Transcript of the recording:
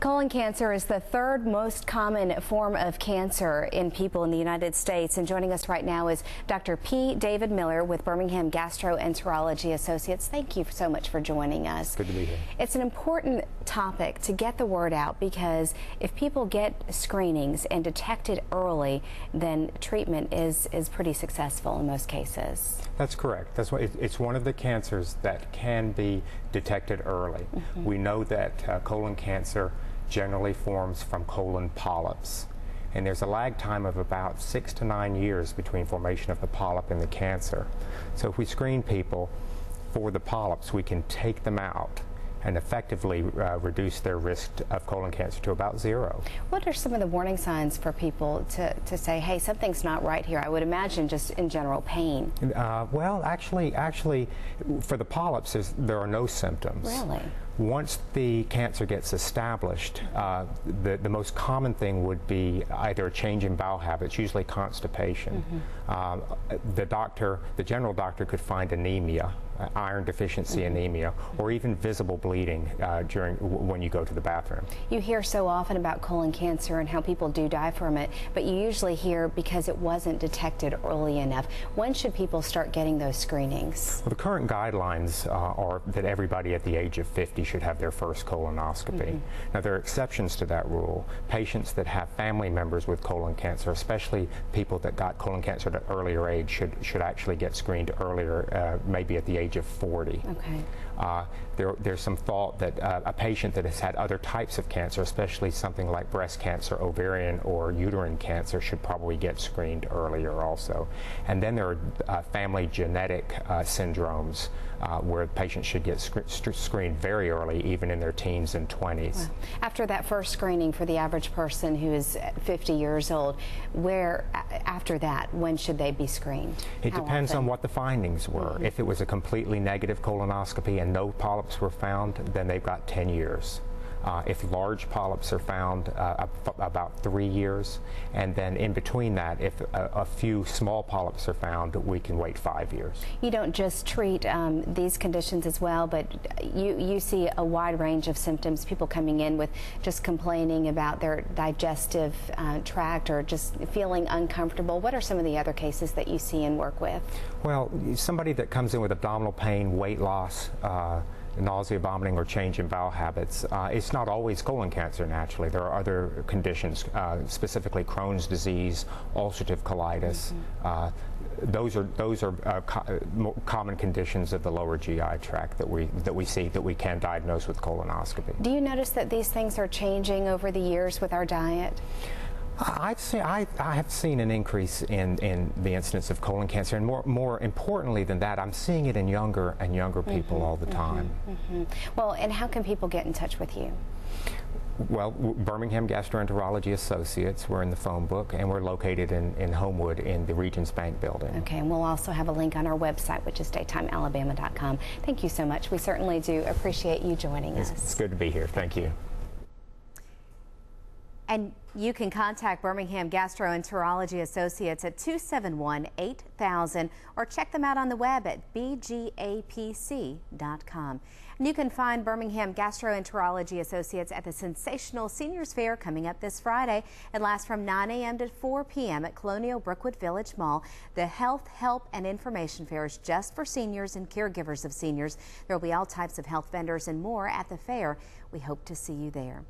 Colon cancer is the third most common form of cancer in people in the United States. And joining us right now is Dr. P. David Miller with Birmingham Gastroenterology Associates. Thank you so much for joining us. Good to be here. It's an important topic to get the word out, because if people get screenings and detected early, then treatment is pretty successful in most cases. That's correct. That's what it's one of the cancers that can be detected early. We know that colon cancer generally forms from colon polyps, and there's a lag time of about 6 to 9 years between formation of the polyp and the cancer. So if we screen people for the polyps, we can take them out and effectively reduce their risk of colon cancer to about 0. What are some of the warning signs for people to say, hey, something's not right here? I would imagine just in general pain. Well, actually, for the polyps, there are no symptoms. Really? Once the cancer gets established, the most common thing would be either a change in bowel habits, usually constipation. The general doctor could find anemia, iron deficiency anemia, or even visible bleeding when you go to the bathroom. You hear so often about colon cancer and how people do die from it, but you usually hear because it wasn't detected early enough. When should people start getting those screenings? Well, the current guidelines are that everybody at the age of 50 should have their first colonoscopy. Now, there are exceptions to that rule. Patients that have family members with colon cancer, especially people that got colon cancer at an earlier age, should actually get screened earlier, maybe at the age of 40. Okay. There's some thought that a patient that has had other types of cancer, especially something like breast cancer, ovarian, or uterine cancer, should probably get screened earlier also. And then there are family genetic syndromes where patients should get screened very early, even in their teens and 20s. Wow. After that first screening for the average person who is 50 years old, after that, when should they be screened? It depends on what the findings were. If it was a completely negative colonoscopy and no polyps were found, then they've got 10 years. If large polyps are found, about 3 years. And then in between that, if a few small polyps are found, we can wait 5 years. You don't just treat these conditions as well, but you see a wide range of symptoms, people coming in with just complaining about their digestive tract or just feeling uncomfortable. What are some of the other cases that you see and work with? Well, somebody that comes in with abdominal pain, weight loss, nausea, vomiting, or change in bowel habits. It's not always colon cancer, naturally. There are other conditions, specifically Crohn's disease, ulcerative colitis. Those are common conditions of the lower GI tract that we see, that we can diagnose with colonoscopy. Do you notice that these things are changing over the years with our diet? I have seen an increase in the incidence of colon cancer, and more importantly than that, I'm seeing it in younger and younger people all the time. Well, and how can people get in touch with you? Well, Birmingham Gastroenterology Associates, we're in the phone book, and we're located in Homewood in the Regions Bank building. Okay, and we'll also have a link on our website, which is daytimealabama.com. Thank you so much. We certainly do appreciate you joining us. It's good to be here. Thank you. And you can contact Birmingham Gastroenterology Associates at 271-8000 or check them out on the web at bgapc.com. And you can find Birmingham Gastroenterology Associates at the sensational Seniors Fair coming up this Friday. It lasts from 9 a.m. to 4 p.m. at Colonial Brookwood Village Mall. The Health, Help, and Information Fair is just for seniors and caregivers of seniors. There will be all types of health vendors and more at the fair. We hope to see you there.